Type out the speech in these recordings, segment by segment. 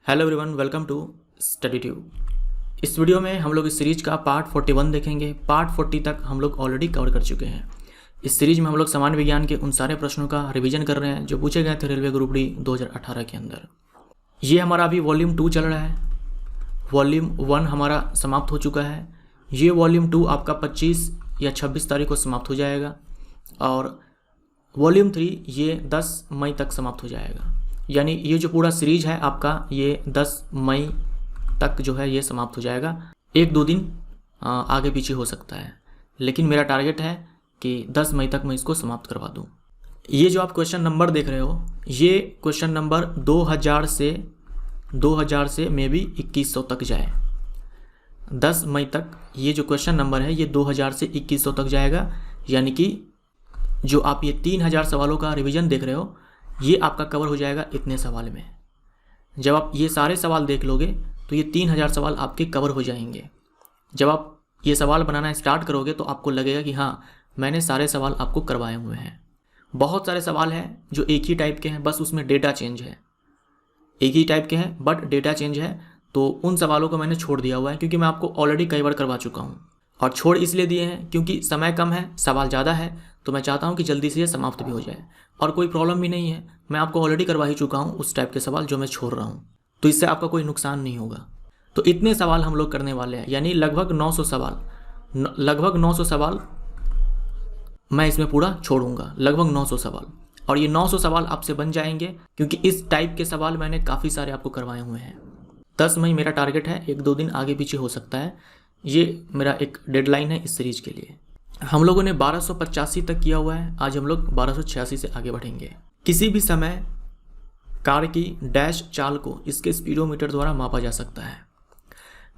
Hello everyone, welcome to study tube. इस video में हम लोग इस सीरीज का पार्ट 41 देखेंगे। पार्ट 40 तक हम लोग ऑलरेडी कवर कर चुके हैं। इस सीरीज में हम लोग सामान्य विज्ञान के उन सारे प्रश्नों का रिवीजन कर रहे हैं जो पूछे गए थे रेलवे ग्रुप डी 2018 के अंदर। ये हमारा अभी वॉल्यूम 2 चल रहा है। वॉल्यूम 1 हमारा समाप्त हो चुका है। ये वॉल्यूम 2 आपका 25 या 26 तारीख को समाप्त हो जाएगा और वॉल्यूम 3 ये 10 मई तक समाप्त हो जाएगा। यानी ये जो पूरा सीरीज है आपका ये 10 मई तक जो है ये समाप्त हो जाएगा। 1-2 दिन आगे पीछे हो सकता है, लेकिन मेरा टारगेट है कि 10 मई तक मैं इसको समाप्त करवा दूं। ये जो आप क्वेश्चन नंबर देख रहे हो ये क्वेश्चन नंबर 2000 से मे बी 2100 तक जाए। 10 मई तक ये जो क्वेश्चन नंबर है ये 2000 से 2100 तक जाएगा। यानी कि जो आप ये 3000 सवालों का रिवीजन देख रहे हो ये आपका कवर हो जाएगा इतने सवाल में। जब आप ये सारे सवाल देख लोगे तो ये 3000 सवाल आपके कवर हो जाएंगे। जब आप ये सवाल बनाना स्टार्ट करोगे तो आपको लगेगा कि हाँ, मैंने सारे सवाल आपको करवाए हुए हैं। बहुत सारे सवाल हैं जो एक ही टाइप के हैं, बस उसमें डेटा चेंज है। एक ही टाइप के हैं बट डेटा चेंज है, तो उन सवालों को मैंने छोड़ दिया हुआ है क्योंकि मैं आपको ऑलरेडी कई बार करवा चुका हूँ। और छोड़ इसलिए दिए हैं क्योंकि समय कम है, सवाल ज़्यादा है, तो मैं चाहता हूँ कि जल्दी से ये समाप्त भी हो जाए। और कोई प्रॉब्लम भी नहीं है, मैं आपको ऑलरेडी करवा ही चुका हूँ उस टाइप के सवाल जो मैं छोड़ रहा हूँ, तो इससे आपका कोई नुकसान नहीं होगा। तो इतने सवाल हम लोग करने वाले हैं, यानी लगभग 900 सवाल मैं इसमें पूरा छोड़ूंगा, लगभग 900 सवाल। और ये 900 सवाल आपसे बन जाएंगे क्योंकि इस टाइप के सवाल मैंने काफ़ी सारे आपको करवाए हुए हैं। 10 मई मेरा टारगेट है, 1-2 दिन आगे पीछे हो सकता है। ये मेरा एक डेडलाइन है इस सीरीज के लिए। हम लोगों ने 1285 तक किया हुआ है, आज हम लोग 1286 से आगे बढ़ेंगे। किसी भी समय कार की डैश चाल को इसके स्पीडोमीटर द्वारा मापा जा सकता है।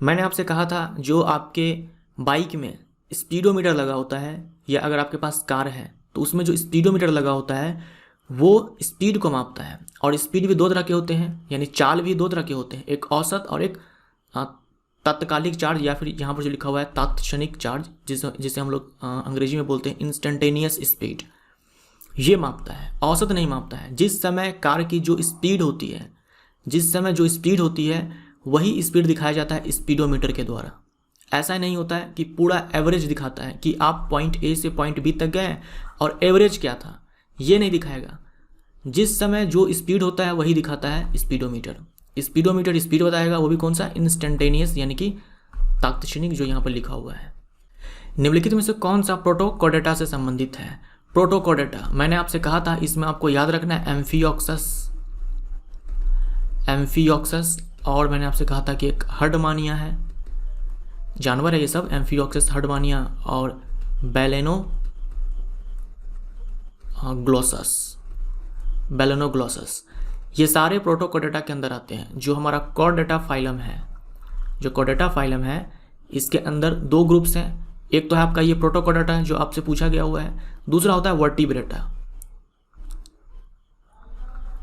मैंने आपसे कहा था जो आपके बाइक में स्पीडोमीटर लगा होता है या अगर आपके पास कार है तो उसमें जो स्पीडोमीटर लगा होता है वो स्पीड को मापता है। और स्पीड भी 2 तरह के होते हैं, यानी चाल भी 2 तरह के होते हैं, एक औसत और एक तात्कालिक चार्ज, या फिर यहाँ पर जो लिखा हुआ है तात्क्षणिक चार्ज, जिसे हम लोग अंग्रेजी में बोलते हैं इंस्टेंटेनियस स्पीड। ये मापता है, औसत नहीं मापता है। जिस समय कार की जो स्पीड होती है वही स्पीड दिखाया जाता है स्पीडोमीटर के द्वारा। ऐसा नहीं होता है कि पूरा एवरेज दिखाता है कि आप पॉइंट ए से पॉइंट बी तक गए और एवरेज क्या था, ये नहीं दिखाएगा। जिस समय जो स्पीड होता है वही दिखाता है स्पीडोमीटर। स्पीडोमीटर स्पीड बताएगा, वो भी कौन सा, इंस्टेंटेनियस यानी कि तात्क्षणिक, जो यहाँ पर लिखा हुआ है। निम्नलिखित में से कौन सा प्रोटोकोडेटा से संबंधित है? प्रोटोकोडेटा मैंने आपसे कहा था, इसमें आपको याद रखना है एम्फियोक्सस, और मैंने आपसे कहा था कि एक हर्डमानिया है, जानवर है ये सब, एम्फियोक्सस, हर्डमानिया और बेलेनोग्लोसस। ये सारे प्रोटोकोडेटा के अंदर आते हैं। जो हमारा कॉर्डेटा फाइलम है, इसके अंदर 2 ग्रुप्स हैं। एक तो है आपका ये प्रोटोकोडेटा जो आपसे पूछा गया हुआ है, दूसरा होता है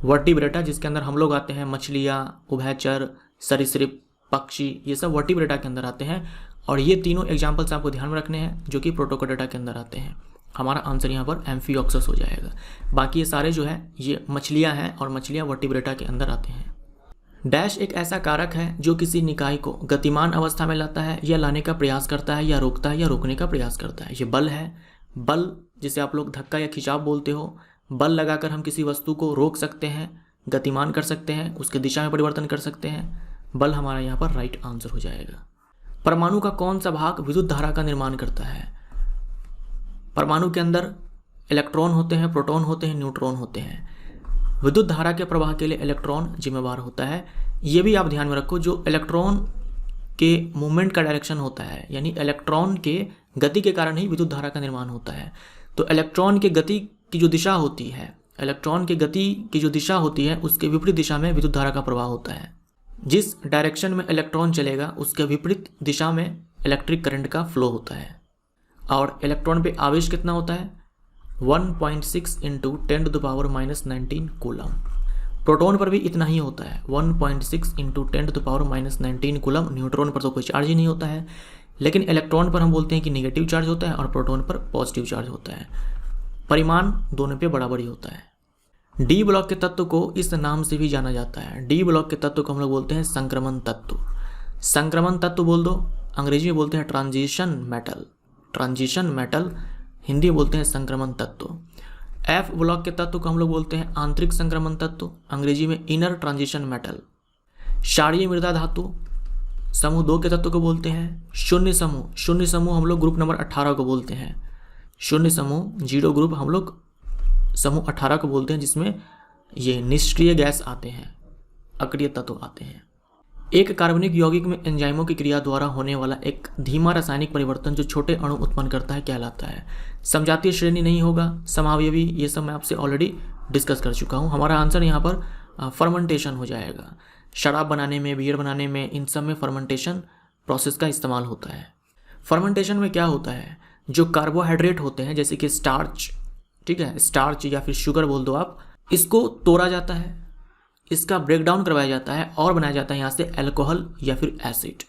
वर्टिब्रेटा, जिसके अंदर हम लोग आते हैं मछलियाँ, उभयचर, सरीसृप, पक्षी, ये सब वर्टिब्रेटा के अंदर आते हैं। और ये तीनों एग्जाम्पल्स आपको ध्यान में रखने हैं जो कि प्रोटोकोडेटा के अंदर आते हैं। हमारा आंसर यहाँ पर एम्फियोक्सस हो जाएगा। बाकी ये सारे जो है ये मछलियाँ हैं और मछलियाँ वर्टिब्रेटा के अंदर आते हैं। डैश एक ऐसा कारक है जो किसी निकाय को गतिमान अवस्था में लाता है या लाने का प्रयास करता है या रोकता है या रोकने का प्रयास करता है। ये बल है। बल जिसे आप लोग धक्का या खिंचाव बोलते हो। बल लगाकर हम किसी वस्तु को रोक सकते हैं, गतिमान कर सकते हैं, उसके दिशा में परिवर्तन कर सकते हैं। बल हमारा यहाँ पर राइट आंसर हो जाएगा। परमाणु का कौन सा भाग विद्युत धारा का निर्माण करता है? परमाणु के अंदर इलेक्ट्रॉन होते हैं, प्रोटॉन होते हैं, न्यूट्रॉन होते हैं। विद्युत धारा के प्रवाह के लिए इलेक्ट्रॉन जिम्मेवार होता है। ये भी आप ध्यान में रखो, जो इलेक्ट्रॉन के मूवमेंट का डायरेक्शन होता है, यानी इलेक्ट्रॉन के गति के कारण ही विद्युत धारा का निर्माण होता है। तो इलेक्ट्रॉन के गति की जो दिशा होती है, उसके विपरीत दिशा में विद्युत धारा का प्रवाह होता है। जिस डायरेक्शन में इलेक्ट्रॉन चलेगा उसके विपरीत दिशा में इलेक्ट्रिक करंट का फ्लो होता है। और इलेक्ट्रॉन पे आवेश कितना होता है? 1.6 × 10⁻⁻19 कूलम। प्रोटॉन पर भी इतना ही होता है, 1.6 × 10⁻⁻19 कूलम। न्यूट्रॉन पर तो कोई चार्ज ही नहीं होता है, लेकिन इलेक्ट्रॉन पर हम बोलते हैं कि निगेटिव चार्ज होता है और प्रोटॉन पर पॉजिटिव चार्ज होता है। परिमाण दोनों पे बराबर ही होता है। डी ब्लॉक के तत्व को इस नाम से भी जाना जाता है। डी ब्लॉक के तत्व को हम लोग बोलते हैं संक्रमण तत्व। संक्रमण तत्व बोल दो, अंग्रेजी में बोलते हैं transition metal. Transition metal, Hindi में बोलते हैं संक्रमण तत्व। एफ ब्लॉक के तत्व को हम लोग बोलते हैं आंतरिक संक्रमण तत्व, अंग्रेजी में इनर ट्रांजिशन मेटल। क्षारीय मृदा धातु समूह 2 के तत्व को बोलते हैं शून्य समूह। शून्य समूह हम लोग ग्रुप नंबर 18 को बोलते हैं। शून्य समूह, जीरो ग्रुप, हम लोग समूह 18 को बोलते हैं, जिसमें ये निष्क्रिय गैस आते हैं, अक्रिय तत्व आते हैं। एक कार्बनिक यौगिक में एंजाइमों की क्रिया द्वारा होने वाला एक धीमा रासायनिक परिवर्तन जो छोटे अणु उत्पन्न करता है कहलाता है। समजातीय श्रेणी नहीं होगा, समावयवी, ये सब मैं आपसे ऑलरेडी डिस्कस कर चुका हूँ। हमारा आंसर यहाँ पर फर्मेंटेशन हो जाएगा। शराब बनाने में, बियर बनाने में, इन सब में फर्मेंटेशन प्रोसेस का इस्तेमाल होता है। फर्मेंटेशन में क्या होता है, जो कार्बोहाइड्रेट होते हैं जैसे कि स्टार्च, ठीक है, स्टार्च या फिर शुगर बोल दो आप, इसको तोड़ा जाता है, इसका ब्रेकडाउन करवाया जाता है और बनाया जाता है यहाँ से अल्कोहल या फिर एसिड।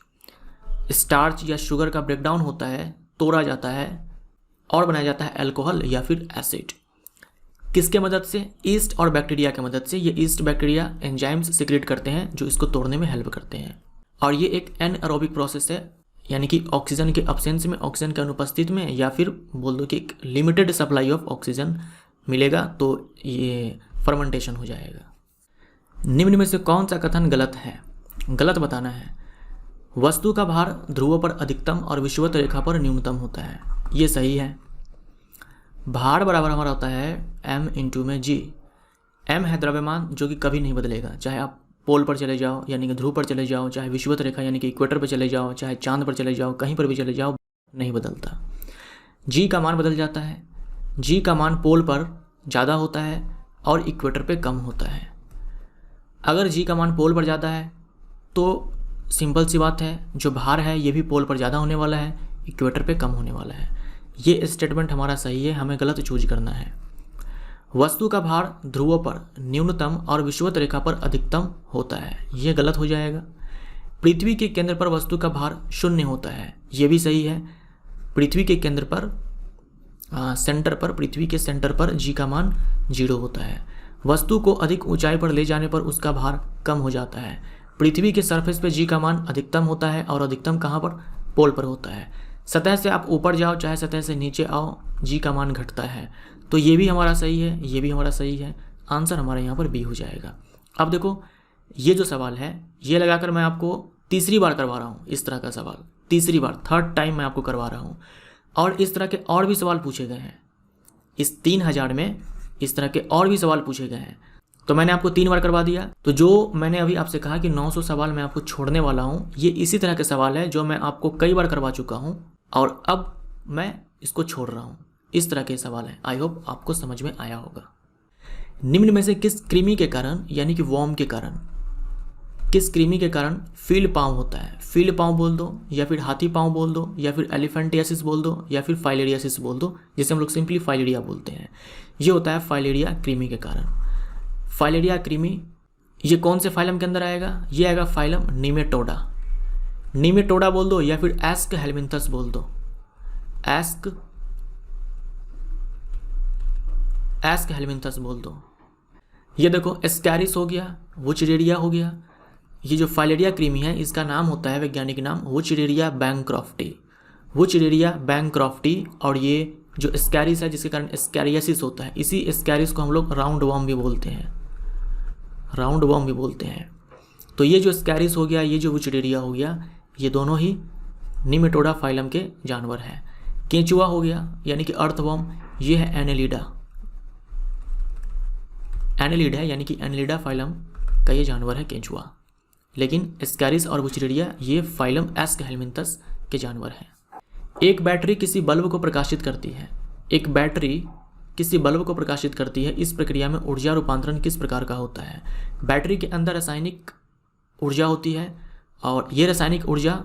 स्टार्च या शुगर का ब्रेकडाउन होता है, तोड़ा जाता है और बनाया जाता है अल्कोहल या फिर एसिड। किसके मदद से? ईस्ट और बैक्टीरिया की मदद से। ये ईस्ट बैक्टीरिया एंजाइम्स सिक्रेट करते हैं जो इसको तोड़ने में हेल्प करते हैं। और ये एक एनएरोबिक प्रोसेस है, यानी कि ऑक्सीजन के अब्सेंस में, ऑक्सीजन के अनुपस्थित में, या फिर बोल दो कि एक लिमिटेड सप्लाई ऑफ ऑक्सीजन मिलेगा तो ये फर्मेंटेशन हो जाएगा। निम्न में से कौन सा कथन गलत है? गलत बताना है। वस्तु का भार ध्रुवों पर अधिकतम और विषुवत रेखा पर न्यूनतम होता है, ये सही है। भार बराबर हमारा होता है m इंटू में g। m है द्रव्यमान जो कि कभी नहीं बदलेगा, चाहे आप पोल पर चले जाओ यानी कि ध्रुव पर चले जाओ, चाहे विषुवत रेखा यानी कि इक्वेटर पर चले जाओ, चाहे चांद पर चले जाओ, कहीं पर भी चले जाओ, नहीं बदलता। g का मान बदल जाता है। g का मान पोल पर ज़्यादा होता है और इक्वेटर पे कम होता है। अगर g का मान पोल पर ज़्यादा है तो सिंपल सी बात है, जो भार है ये भी पोल पर ज़्यादा होने वाला है, इक्वेटर पे कम होने वाला है। ये स्टेटमेंट हमारा सही है, हमें गलत चूज करना है। वस्तु का भार ध्रुवों पर न्यूनतम और विषुवत रेखा पर अधिकतम होता है, ये गलत हो जाएगा। पृथ्वी के केंद्र पर वस्तु का भार 0 होता है, ये भी सही है। पृथ्वी के केंद्र पर सेंटर पर, पृथ्वी के सेंटर पर g का मान 0 होता है। वस्तु को अधिक ऊंचाई पर ले जाने पर उसका भार कम हो जाता है। पृथ्वी के सरफेस पर g का मान अधिकतम होता है और अधिकतम कहाँ पर? पोल पर होता है। सतह से आप ऊपर जाओ चाहे सतह से नीचे आओ, g का मान घटता है। तो ये भी हमारा सही है, ये भी हमारा सही है। आंसर हमारा यहाँ पर बी हो जाएगा। अब देखो, ये जो सवाल है ये लगाकर मैं आपको तीसरी बार करवा रहा हूँ, इस तरह का सवाल तीसरी बार, थर्ड टाइम मैं आपको करवा रहा हूँ। और इस तरह के और भी सवाल पूछे गए हैं, इस 3000 में इस तरह के और भी सवाल पूछे गए हैं। तो मैंने आपको 3 बार करवा दिया। तो जो मैंने अभी आपसे कहा कि 900 सवाल मैं आपको छोड़ने वाला हूँ, ये इसी तरह के सवाल है जो मैं आपको कई बार करवा चुका हूँ और अब मैं इसको छोड़ रहा हूँ। इस तरह के सवाल हैं। आई होप आपको समझ में आया होगा। निम्न में से किस कृमि के कारण, यानी कि वर्म के कारण, किस कृमि के कारण फील्ड पाँव होता है? फील्ड पाँव बोल दो, या फिर हाथी पाँव बोल दो, या फिर एलिफेंटियासिस बोल दो, या फिर फाइलेरियासिस बोल दो, जिसे हम लोग सिंपली फाइलेरिया बोलते हैं। ये होता है फाइलेरिया कृमि के कारण। फाइलेरिया कृमि ये कौन से फाइलम के अंदर आएगा? ये आएगा फाइलम निमेटोडा। निमेटोडा बोल दो, या फिर एस्क हेलमिंथस बोल दो। एस्क हेलमिंथस बोल दो। ये देखो, एस्कैरिस हो गया, वुचरेरिया हो गया। ये जो फाइलेरिया कृमि है इसका नाम होता है वैज्ञानिक नाम वुचरेरिया बैंक्रॉफ्टी। Wuchereria bancrofti. और ये जो एस्कैरिस है जिसके कारण एस्कैरियासिस होता है, इसी एस्कैरिस को हम लोग राउंड वर्म भी बोलते हैं, राउंड वर्म भी बोलते हैं। तो ये जो एस्कैरिस हो गया, ये जो वुचरेरिया हो गया, ये दोनों ही निमेटोडा फाइलम के जानवर हैं। केंचुआ हो गया यानी कि अर्थवर्म, ये है एनेलिडा। एनेलिड है यानी कि एनेलिडा फाइलम का ये जानवर है केंचुआ। लेकिन एस्कैरिस और वुचरेरिया ये फाइलम एस्क हेलमिंथस के जानवर हैं। एक बैटरी किसी बल्ब को प्रकाशित करती है। एक बैटरी किसी बल्ब को प्रकाशित करती है। इस प्रक्रिया में ऊर्जा रूपांतरण किस प्रकार का होता है? बैटरी के अंदर रासायनिक ऊर्जा होती है और ये रासायनिक ऊर्जा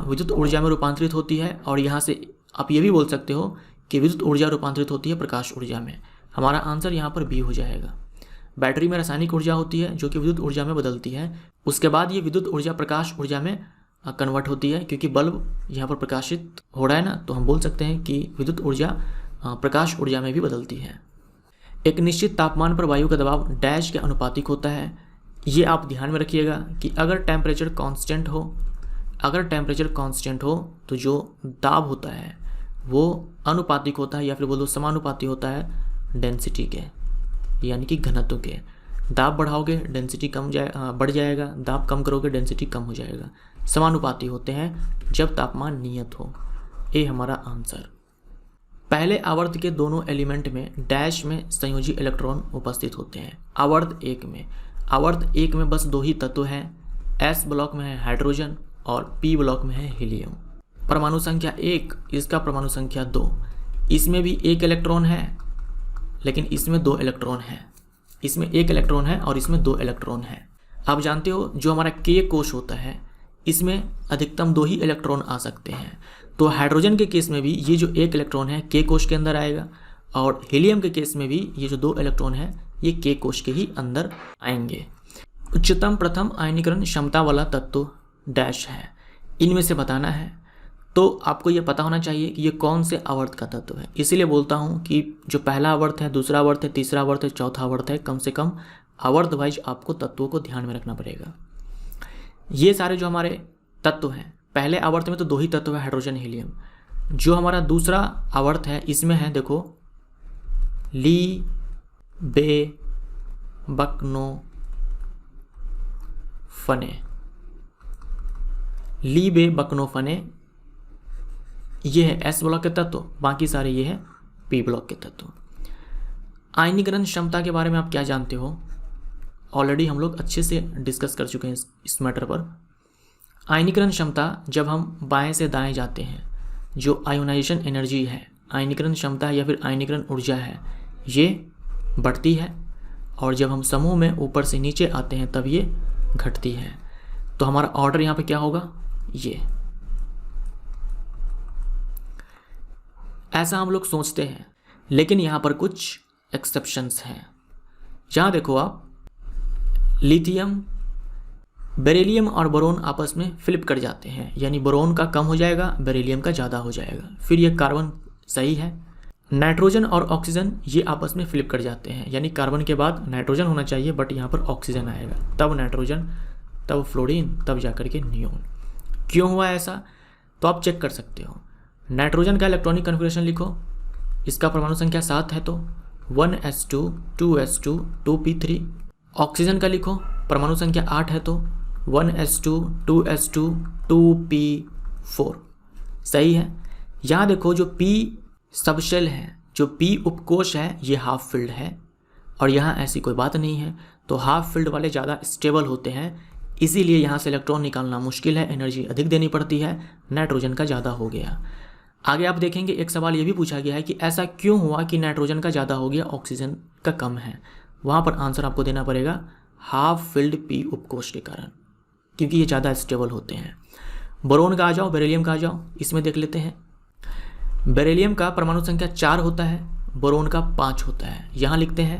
विद्युत ऊर्जा में रूपांतरित होती है। और यहाँ से आप ये भी बोल सकते हो कि विद्युत ऊर्जा रूपांतरित होती है प्रकाश ऊर्जा में। हमारा आंसर यहाँ पर बी हो जाएगा। बैटरी में रासायनिक ऊर्जा होती है जो कि विद्युत ऊर्जा में बदलती है। उसके बाद ये विद्युत ऊर्जा प्रकाश ऊर्जा में कन्वर्ट होती है। क्योंकि बल्ब यहाँ पर प्रकाशित हो रहा है ना, तो हम बोल सकते हैं कि विद्युत ऊर्जा प्रकाश ऊर्जा में भी बदलती है। एक निश्चित तापमान पर वायु का दबाव डैश के अनुपातिक होता है। ये आप ध्यान में रखिएगा कि अगर टेम्परेचर कांस्टेंट हो तो जो दाब होता है वो अनुपातिक होता है, या फिर बोलो समानुपाती होता है डेंसिटी के, यानी कि घनत्व के। दाब बढ़ाओगे डेंसिटी बढ़ जाएगा, दाब कम करोगे डेंसिटी कम हो जाएगा। समानुपाती होते हैं जब तापमान नियत हो। ये हमारा आंसर। पहले आवर्त के दोनों एलिमेंट में डैश में संयोजी इलेक्ट्रॉन उपस्थित होते हैं। आवर्त एक में बस 2 ही तत्व हैं। एस ब्लॉक में है हाइड्रोजन और पी ब्लॉक में है हीलियम। परमाणु संख्या 1, इसका परमाणु संख्या 2। इसमें भी 1 इलेक्ट्रॉन है, लेकिन इसमें 2 इलेक्ट्रॉन है। इसमें 1 इलेक्ट्रॉन है और इसमें 2 इलेक्ट्रॉन है। आप जानते हो जो हमारा के कोश होता है इसमें अधिकतम 2 ही इलेक्ट्रॉन आ सकते हैं। तो हाइड्रोजन के केस में भी ये जो 1 इलेक्ट्रॉन है के कोश के अंदर आएगा, और हीलियम के केस में भी ये जो 2 इलेक्ट्रॉन है ये के कोश के ही अंदर आएंगे। उच्चतम प्रथम आयनीकरण क्षमता वाला तत्व डैश है, इनमें से बताना है। तो आपको ये पता होना चाहिए कि ये कौन से आवर्त का तत्व है। इसीलिए बोलता हूँ कि जो पहला आवर्त है, दूसरा आवर्त है, तीसरा आवर्त है, चौथा आवर्त है, कम से कम आवर्त वाइज आपको तत्वों को ध्यान में रखना पड़ेगा। ये सारे जो हमारे तत्व हैं, पहले आवर्त में तो 2 ही तत्व है हाइड्रोजन हीलियम। जो हमारा दूसरा आवर्त है इसमें है देखो ली बे बकनो फने, ये है एस ब्लॉक के तत्व, बाकी सारे ये है पी ब्लॉक के तत्व। आयनीकरण क्षमता के बारे में आप क्या जानते हो? ऑलरेडी हम लोग अच्छे से डिस्कस कर चुके हैं इस मैटर पर। आयनीकरण क्षमता जब हम बाएं से दाएं जाते हैं, जो आयोनाइजेशन एनर्जी है, आयनीकरण क्षमता या फिर आयनीकरण ऊर्जा है, ये बढ़ती है, और जब हम समूह में ऊपर से नीचे आते हैं तब ये घटती है। तो हमारा ऑर्डर यहाँ पे क्या होगा? ये ऐसा हम लोग सोचते हैं, लेकिन यहाँ पर कुछ एक्सेप्शंस हैं। यहाँ देखो आप, लिथियम, बेरिलियम और बोरोन आपस में फ्लिप कर जाते हैं, यानी बोरोन का कम हो जाएगा, बेरिलियम का ज़्यादा हो जाएगा। फिर ये कार्बन सही है। नाइट्रोजन और ऑक्सीजन ये आपस में फ्लिप कर जाते हैं, यानी कार्बन के बाद नाइट्रोजन होना चाहिए, बट यहाँ पर ऑक्सीजन आएगा, तब नाइट्रोजन, तब फ्लोरीन, तब जाकर के नियोन। क्यों हुआ ऐसा? तो आप चेक कर सकते हो। नाइट्रोजन का इलेक्ट्रॉनिक कन्फिगरेशन लिखो, इसका परमाणु संख्या 7 है तो 1s2 2s2 2p3। ऑक्सीजन का लिखो, परमाणु संख्या 8 है तो 1s2 2s2 2p4। सही है। यहाँ देखो जो p सबशेल है, जो p उपकोश है, ये हाफ फिल्ड है, और यहाँ ऐसी कोई बात नहीं है। तो हाफ फिल्ड वाले ज़्यादा स्टेबल होते हैं, इसीलिए यहाँ से इलेक्ट्रॉन निकालना मुश्किल है, एनर्जी अधिक देनी पड़ती है। नाइट्रोजन का ज़्यादा हो गया। आगे आप देखेंगे एक सवाल ये भी पूछा गया है कि ऐसा क्यों हुआ कि नाइट्रोजन का ज़्यादा हो गया, ऑक्सीजन का कम है। वहाँ पर आंसर आपको देना पड़ेगा हाफ फिल्ड पी उपकोश के कारण, क्योंकि ये ज़्यादा स्टेबल होते हैं। बोरोन का आ जाओ, बेरिलियम का आ जाओ, इसमें देख लेते हैं। बेरिलियम का परमाणु संख्या 4 होता है, बोरोन का 5 होता है। यहाँ लिखते हैं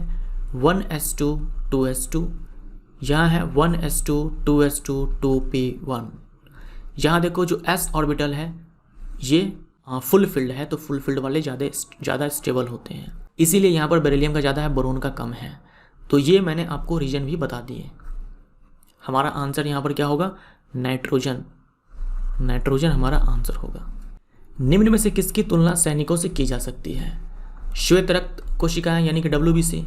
1s2 2s2, यहाँ है 1s2 2s2 2p1। यहाँ देखो जो s ऑर्बिटल है ये फुल फिल्ड है, तो फुल फिल्ड वाले ज़्यादा स्टेबल होते हैं, इसीलिए यहाँ पर बेरिलियम का ज़्यादा है, बोरोन का कम है। तो ये मैंने आपको रीजन भी बता दिए। हमारा आंसर यहाँ पर क्या होगा? नाइट्रोजन। नाइट्रोजन हमारा आंसर होगा। निम्न में से किसकी तुलना सैनिकों से की जा सकती है? श्वेत रक्त कोशिकाएं यानी कि WBC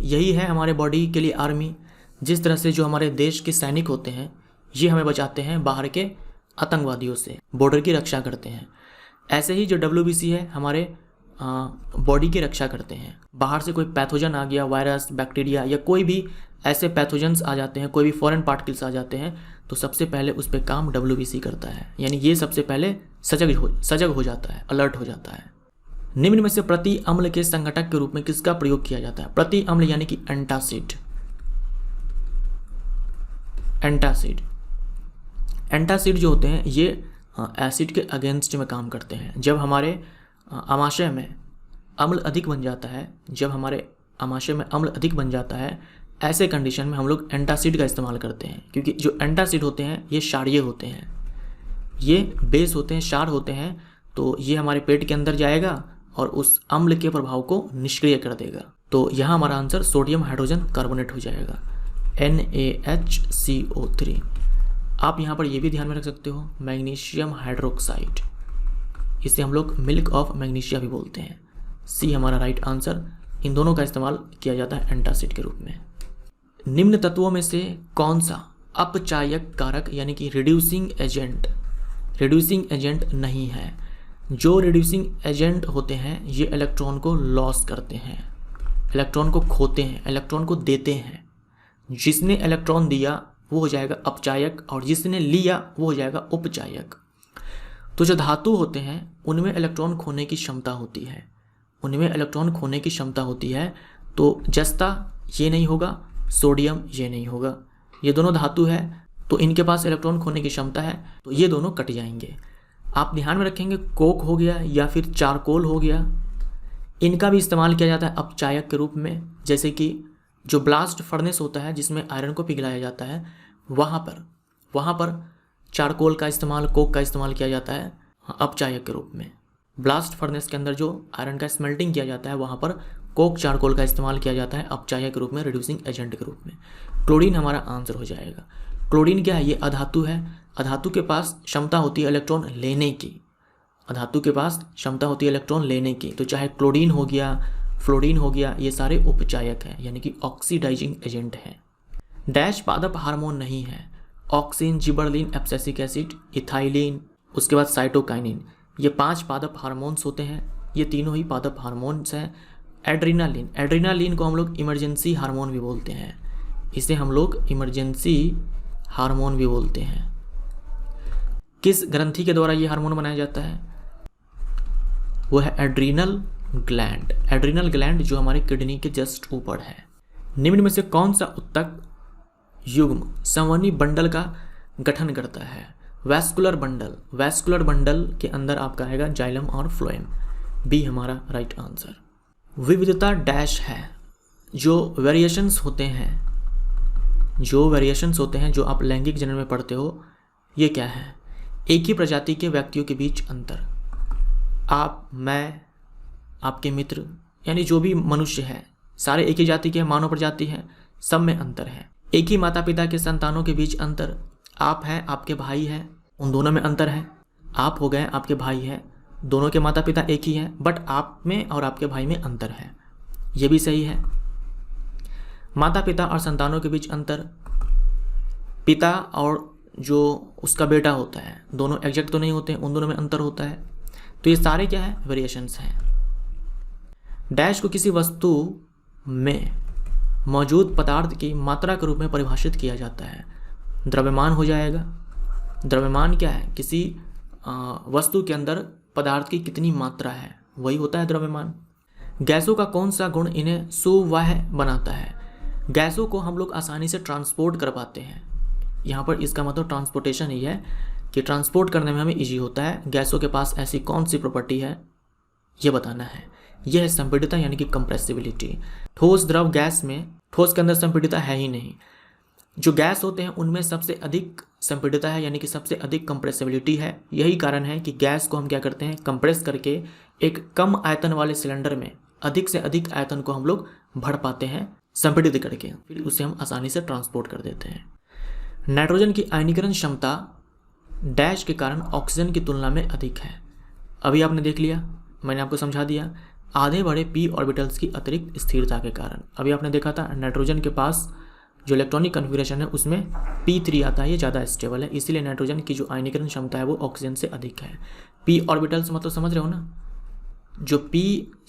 यही है हमारे बॉडी के लिए आर्मी। जिस तरह से जो हमारे देश के सैनिक होते हैं ये हमें बचाते हैं बाहर के आतंकवादियों से, बॉर्डर की रक्षा करते हैं, ऐसे ही जो WBC है हमारे बॉडी की रक्षा करते हैं। बाहर से कोई पैथोजन आ गया, वायरस, बैक्टीरिया या कोई भी ऐसे पैथोजन्स आ जाते हैं, कोई भी फॉरेन पार्टिकल्स आ जाते हैं, तो सबसे पहले उस पर काम WBC करता है, यानी ये सबसे पहले सजग हो जाता है, अलर्ट हो जाता है। निम्न में से प्रति अम्ल के संघटक के रूप में किसका प्रयोग किया जाता है? प्रति अम्ल यानी कि एंटासिड। एंटासिड जो होते हैं ये एसिड के अगेंस्ट में काम करते हैं। जब हमारे आमाशय में अम्ल अधिक बन जाता है, ऐसे कंडीशन में हम लोग एंटासिड का इस्तेमाल करते हैं, क्योंकि जो एंटासिड होते हैं ये क्षारीय होते हैं, ये बेस होते हैं, क्षार होते हैं। तो ये हमारे पेट के अंदर जाएगा और उस अम्ल के प्रभाव को निष्क्रिय कर देगा। तो यहाँ हमारा आंसर सोडियम हाइड्रोजन कार्बोनेट हो जाएगा, NaHCO3। आप यहाँ पर ये भी ध्यान में रख सकते हो मैग्नीशियम हाइड्रोक्साइड, इसे हम लोग मिल्क ऑफ मैग्नीशिया भी बोलते हैं। सी हमारा राइट आंसर। इन दोनों का इस्तेमाल किया जाता है एंटासिड के रूप में। निम्न तत्वों में से कौन सा अपचायक कारक यानी कि रिड्यूसिंग एजेंट नहीं है? जो रिड्यूसिंग एजेंट होते हैं ये इलेक्ट्रॉन को लॉस करते हैं, इलेक्ट्रॉन को खोते हैं, इलेक्ट्रॉन को देते हैं। जिसने इलेक्ट्रॉन दिया वो हो जाएगा अपचायक और जिसने लिया वो हो जाएगा उपचायक। तो जो धातु होते हैं उनमें इलेक्ट्रॉन खोने की क्षमता होती है, तो जस्ता ये नहीं होगा, सोडियम ये नहीं होगा। ये दोनों धातु है तो इनके पास इलेक्ट्रॉन खोने की क्षमता है, तो ये दोनों कट जाएंगे। आप ध्यान में रखेंगे कोक हो गया या फिर चारकोल हो गया, इनका भी इस्तेमाल किया जाता है अपचायक के रूप में। जैसे कि जो ब्लास्ट फर्नेस होता है जिसमें आयरन को पिघलाया जाता है, वहाँ पर चारकोल का इस्तेमाल, कोक का इस्तेमाल किया जाता है अपचायक के रूप में। ब्लास्ट फर्नेस के अंदर जो आयरन का स्मेल्टिंग किया जाता है वहाँ पर कोक चारकोल का इस्तेमाल किया जाता है अपचायक के रूप में, रिड्यूसिंग एजेंट के रूप में। क्लोरीन हमारा आंसर हो जाएगा। क्लोरीन क्या है? ये अधातु है। अधातु के पास क्षमता होती है इलेक्ट्रॉन लेने की, तो चाहे क्लोरीन हो गया, फ्लोरीन हो गया, ये सारे उपचायक हैं यानी कि ऑक्सीडाइजिंग एजेंट हैं। डैश पादप हार्मोन नहीं है? Auxin, gibberellin, abscisic acid, ethylene, उसके बाद साइटोकाइनिन, ये 5 पादप हार्मोन्स होते हैं। ये तीनों ही पादप हार्मोन्स हैं। एड्रीनालिन को हम लोग इमरजेंसी हार्मोन भी बोलते हैं, इसे हम लोग इमरजेंसी हार्मोन भी बोलते हैं। किस ग्रंथि के द्वारा ये हार्मोन बनाया जाता है? वो है एड्रीनल ग्लैंड जो हमारे किडनी के जस्ट ऊपर है। निम्न में से कौन सा उत्तक युग्म संवहनी बंडल का गठन करता है? वैस्कुलर बंडल के अंदर आपका आएगा जाइलम और फ्लोएम, बी हमारा राइट आंसर। विविधता डैश है? जो वेरिएशंस होते हैं जो आप लैंगिक जनन में पढ़ते हो, ये क्या है? एक ही प्रजाति के व्यक्तियों के बीच अंतर। आप, मैं, आपके मित्र, यानी जो भी मनुष्य है सारे एक ही जाति के मानव प्रजाति हैं, सब में अंतर है। एक ही माता पिता के संतानों के बीच अंतर। आप हैं, आपके भाई हैं, उन दोनों में अंतर है। आप हो गए, आपके भाई हैं, दोनों के माता पिता एक ही हैं, बट आप में और आपके भाई में अंतर है, ये भी सही है। माता पिता और संतानों के बीच अंतर, पिता और जो उसका बेटा होता है, दोनों एग्जैक्ट तो नहीं होते हैं, उन दोनों में अंतर होता है। तो ये सारे क्या है? वेरिएशंस हैं। डैश को किसी वस्तु में मौजूद पदार्थ की मात्रा के रूप में परिभाषित किया जाता है? द्रव्यमान हो जाएगा। द्रव्यमान क्या है? किसी वस्तु के अंदर पदार्थ की कितनी मात्रा है, वही होता है द्रव्यमान। गैसों का कौन सा गुण इन्हें सुवाह्य बनाता है? गैसों को हम लोग आसानी से ट्रांसपोर्ट कर पाते हैं। यहाँ पर इसका मतलब ट्रांसपोर्टेशन ही है कि ट्रांसपोर्ट करने में हमें इजी होता है। गैसों के पास ऐसी कौन सी प्रॉपर्टी है, ये बताना है। यह है संपीडितता यानी कि कंप्रेसिबिलिटी। ठोस, द्रव, गैस में ठोस के अंदर संपीडितता है ही नहीं। जो गैस होते हैं उनमें सबसे अधिक संपीडितता है यानी कि सबसे अधिक कंप्रेसिबिलिटी है। यही कारण है कि गैस को हम क्या करते हैं? कंप्रेस करके एक कम आयतन वाले सिलेंडर में अधिक से अधिक आयतन को हम लोग भर पाते हैं संपीडित करके, फिर उसे हम आसानी से ट्रांसपोर्ट कर देते हैं। नाइट्रोजन की आयनीकरण क्षमता डैश के कारण ऑक्सीजन की तुलना में अधिक है। अभी आपने देख लिया, मैंने आपको समझा दिया, आधे बड़े p ऑर्बिटल्स की अतिरिक्त स्थिरता के कारण। अभी आपने देखा था नाइट्रोजन के पास जो इलेक्ट्रॉनिक कन्फिगरेशन है उसमें p3 आता है, ये ज़्यादा स्टेबल है, इसीलिए नाइट्रोजन की जो आयनीकरण क्षमता है वो ऑक्सीजन से अधिक है। p ऑर्बिटल्स मतलब समझ रहे हो ना? जो p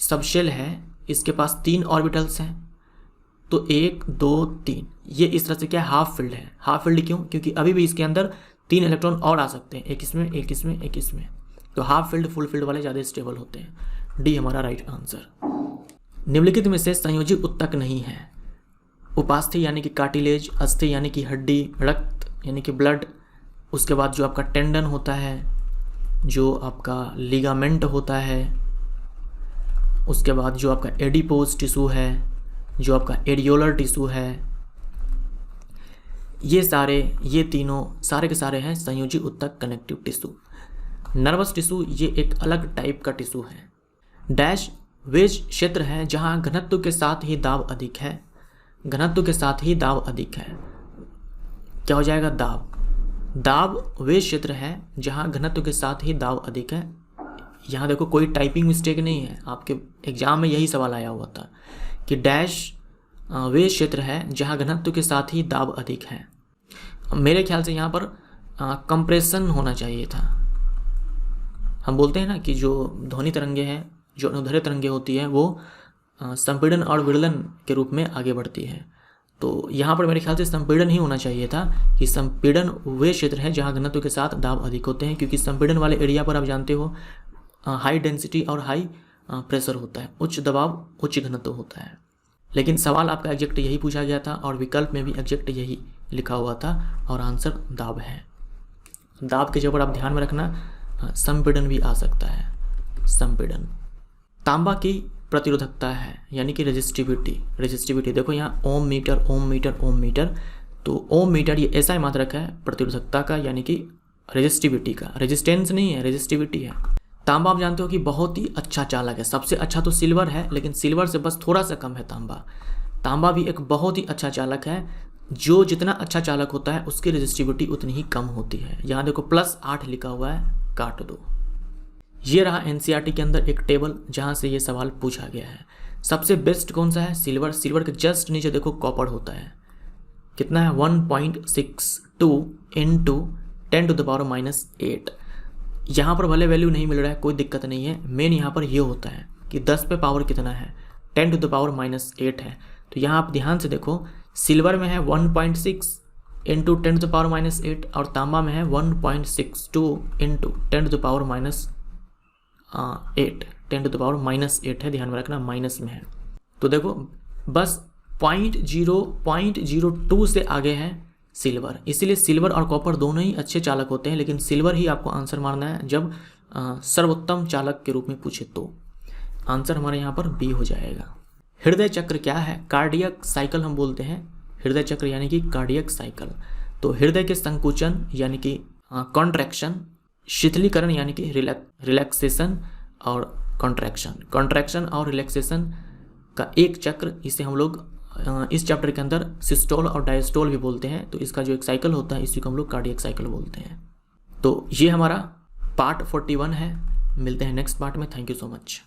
सबशेल है इसके पास 3 ऑर्बिटल्स हैं, तो 1 2 3, ये इस तरह से क्या हाफ फिल्ड है। हाफ फिल्ड क्यों? क्योंकि अभी भी इसके अंदर 3 इलेक्ट्रॉन और आ सकते हैं, एक इसमें, एक इसमें, एक इसमें। तो हाफ फील्ड फुल फील्ड वाले ज़्यादा स्टेबल होते हैं। डी हमारा राइट आंसर। निम्नलिखित में से संयोजी उत्तक नहीं है? उपास्थि यानी कि कार्टिलेज, अस्थि यानी कि हड्डी, रक्त यानी कि ब्लड, उसके बाद जो आपका टेंडन होता है, जो आपका लिगामेंट होता है, उसके बाद जो आपका एडिपोज टिश्यू है, जो आपका एडियोलर टिश्यू है, ये तीनों सारे के सारे हैं संयोजी उत्तक कनेक्टिव टिश्यू। नर्वस टिश्यू ये एक अलग टाइप का टिश्यू है। डैश वे क्षेत्र हैं जहां घनत्व के साथ ही दाब अधिक है। घनत्व के साथ ही दाब अधिक है, क्या हो जाएगा? दाब वे क्षेत्र है जहां घनत्व के साथ ही दाब अधिक है। यहाँ देखो कोई टाइपिंग मिस्टेक नहीं है, आपके एग्जाम में यही सवाल आया हुआ था कि डैश वे क्षेत्र है जहां घनत्व के साथ ही दाब अधिक है। मेरे ख्याल से यहाँ पर कंप्रेशन होना चाहिए था। हम बोलते हैं ना कि जो ध्वनि तरंगे हैं, जो अनुदैर्ध्य तरंगे होती है, वो संपीड़न और विदलन के रूप में आगे बढ़ती है। तो यहाँ पर मेरे ख्याल से संपीड़न ही होना चाहिए था कि संपीड़न वे क्षेत्र है जहाँ घनत्व के साथ दाब अधिक होते हैं, क्योंकि संपीड़न वाले एरिया पर आप जानते हो हाई डेंसिटी और हाई प्रेशर होता है, उच्च दबाव उच्च घनत्व होता है। लेकिन सवाल आपका एग्जैक्ट यही पूछा गया था और विकल्प में भी एग्जैक्ट यही लिखा हुआ था और आंसर दाब है। दाब के जगह पर आप ध्यान में रखना संपीड़न भी आ सकता है, संपीड़न। तांबा की प्रतिरोधकता है यानी कि रेजिस्टिविटी देखो यहाँ ओम मीटर। तो ओम मीटर ये ऐसा मात्रक है प्रतिरोधकता का, यानी कि रेजिस्टिविटी का। रेजिस्टेंस नहीं है, रेजिस्टिविटी है। तांबा आप जानते हो कि बहुत ही अच्छा चालक है। सबसे अच्छा तो सिल्वर है, लेकिन सिल्वर से बस थोड़ा सा कम है तांबा। तांबा भी एक बहुत ही अच्छा चालक है। जो जितना अच्छा चालक होता है उसकी रेजिस्टिविटी उतनी ही कम होती है। यहाँ देखो +8 लिखा हुआ है, काट दो। ये रहा एनसीईआरटी के अंदर एक टेबल जहाँ से ये सवाल पूछा गया है। सबसे बेस्ट कौन सा है? सिल्वर। सिल्वर के जस्ट नीचे देखो कॉपर होता है, कितना है? 1.62 × 10⁻⁸। यहाँ पर भले वैल्यू नहीं मिल रहा है, कोई दिक्कत नहीं है। मेन यहाँ पर ये होता है कि 10 पे पावर कितना है? 10⁻⁸ है। तो यहाँ आप ध्यान से देखो, सिल्वर में है 1.6 × 10⁻⁸ और तांबा में है 1.62 × 10⁻8 है। ध्यान में रखना माइनस में है। तो देखो बस 0.02 से आगे है सिल्वर। इसीलिए सिल्वर और कॉपर दोनों ही अच्छे चालक होते हैं, लेकिन सिल्वर ही आपको आंसर मारना है जब सर्वोत्तम चालक के रूप में पूछे तो। आंसर हमारे यहाँ पर बी हो जाएगा। हृदय चक्र क्या है? कार्डियक साइकिल हम बोलते हैं हृदय चक्र, यानी कि कार्डियक साइकिल। तो हृदय के संकुचन यानी कि कॉन्ट्रैक्शन, शिथिलीकरण यानी कि रिलैक्सेशन और कॉन्ट्रैक्शन और रिलैक्सेशन का एक चक्र, इसे हम लोग इस चैप्टर के अंदर सिस्टोल और डायस्टोल भी बोलते हैं। तो इसका जो एक साइकिल होता है इसी को हम लोग कार्डियक साइकिल बोलते हैं। तो ये हमारा पार्ट 41 है। मिलते हैं नेक्स्ट पार्ट में। Thank you so much.